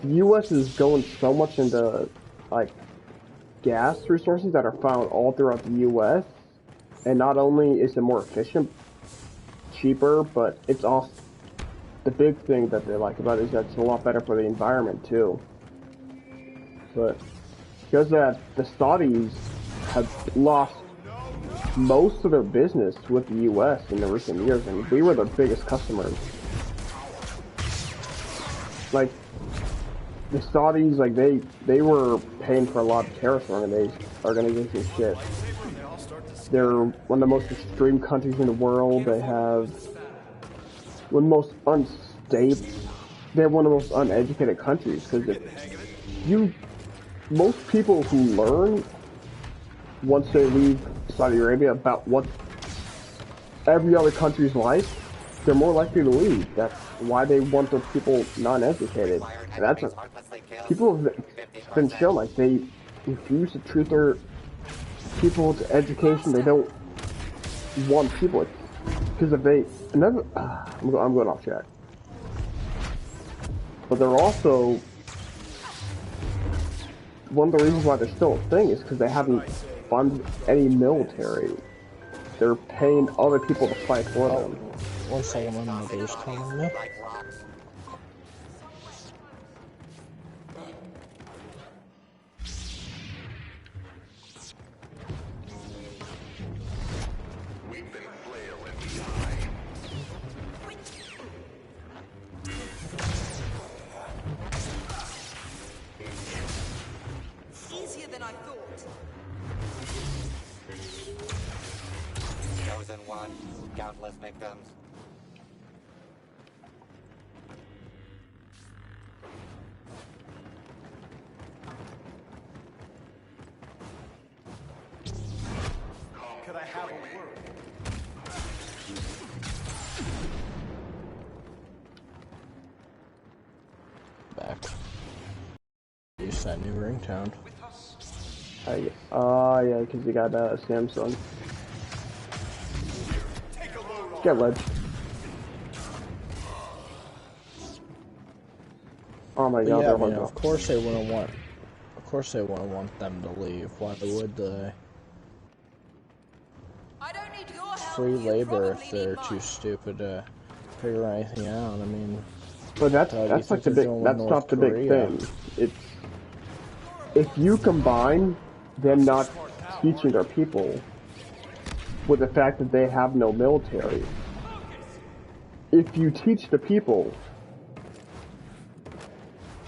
U.S. is going so much into like gas resources that are found all throughout the U.S. And not only is it more efficient, cheaper, but it's also the big thing that they like about it is that it's a lot better for the environment too. But because of that, the Saudis have lost most of their business with the U.S. in the recent years, and we were their biggest customers. Like, the Saudis, like, they were paying for a lot of terrorist organization shit. They're one of the most extreme countries in the world. They have one of the most unstable, they have one of the most uneducated countries, because most people who learn once they leave Saudi Arabia about what every other country's like, they're more likely to leave. That's why they want the people non-educated. And that's people have been shown like they refuse to treat their people to education. They don't want people because if they I'm going off track. But they're also one of the reasons why they're still a thing is because they haven't funded any military. They're paying other people to fight for them. 1 second, my mother's calling me. Easier than I thought. Chosen one, countless victims. Could I have a word? Back. Use that new ringtone. Yeah, because you got Samsung. Get ledge. Oh my god, Yeah, I mean, they're of course they wouldn't want. Of course they wouldn't want them to leave. Why would they? I don't need your help. Free You labor if probably they're need too mine. stupid to figure anything out. I mean, but that's like the big. That's not the big thing. It's if you combine them not teaching their people with the fact that they have no military. If you teach the people,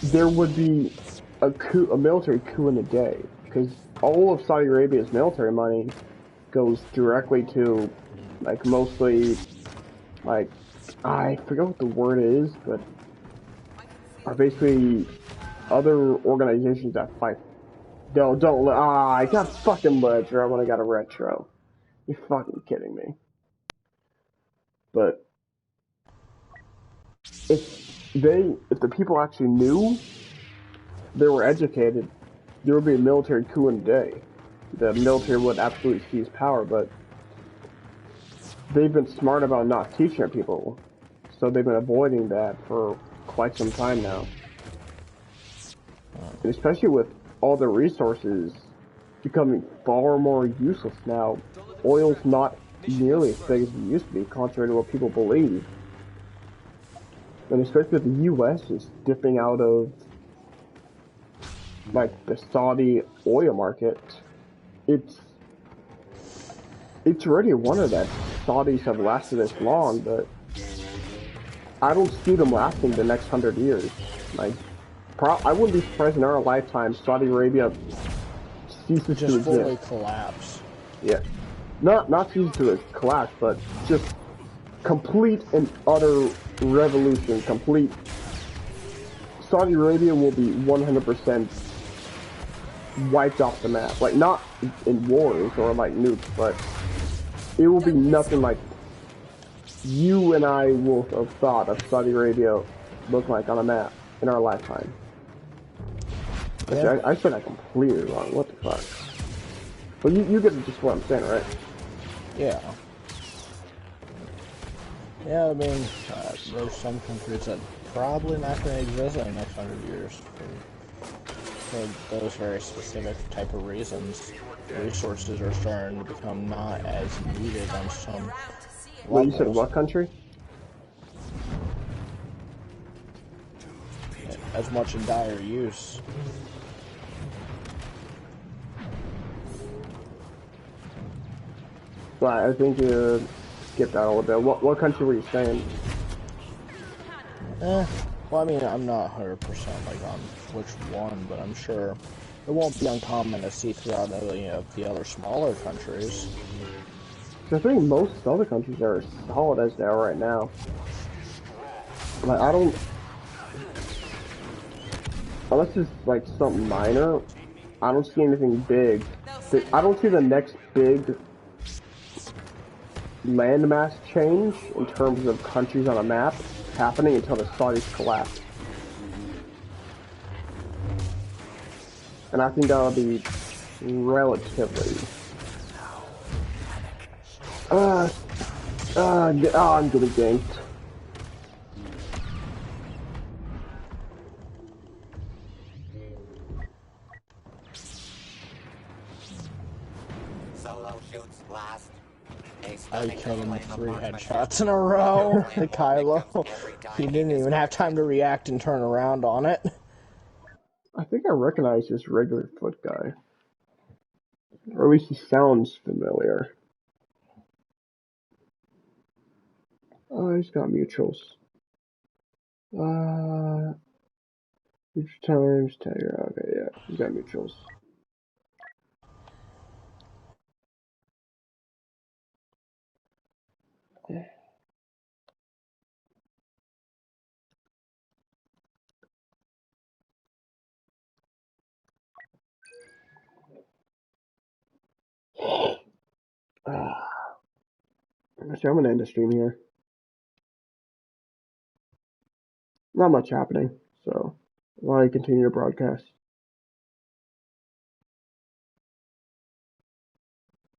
there would be a military coup in a day, because all of Saudi Arabia's military money goes directly to, like, mostly, like, I forget what the word is, but are basically other organizations that fight. I got fucking ledger when I got a retro. You're fucking kidding me. But if the people actually knew, they were educated, there would be a military coup in a day. The military would absolutely seize power, but they've been smart about not teaching people, so they've been avoiding that for quite some time now. And especially with all the resources becoming far more useless now, oil's not nearly as big as it used to be, contrary to what people believe. And especially the U.S. is dipping out of, like, the Saudi oil market. it's already a wonder that Saudis have lasted this long, but I don't see them lasting the next 100 years. Like, I wouldn't be surprised in our lifetime Saudi Arabia ceases to Just fully exist. collapse. Yeah, not ceases to collapse, but just complete and utter revolution. Complete. Saudi Arabia will be 100% wiped off the map. Like, not in wars or like nukes, but it will be nothing like you and I will have thought of Saudi Arabia look like on a map in our lifetime. Actually, Yeah. I said that completely wrong. What the fuck? But you get just what I'm saying, right? Yeah. Yeah, I mean, there's some countries that probably not going to exist in the next 100 years for those very specific type of reasons. Resources are starting to become not as needed on some Well, you said levels, what country? as much in dire use. Right, I think you skipped out a little bit. What country were you saying? Well, I mean, I'm not 100% like on which one, but I'm sure it won't be uncommon to see throughout any of the other smaller countries. I think most other countries are as solid as they are right now. Like, I don't... Unless it's, like, something minor, I don't see anything big. I don't see the next big landmass change in terms of countries on a map happening until the Saudis collapse. And I think that'll be relatively... I'm getting ganked. Solo shoots last. I killed him with 3 headshots in a row. The Kylo. He didn't even have time to react and turn around on it. I think I recognize this regular foot guy. Or at least he sounds familiar. Oh, he's got mutuals. Each times, Tiger. Okay, yeah, he's got mutuals. So I'm gonna end the stream here. Not much happening, so why continue to broadcast?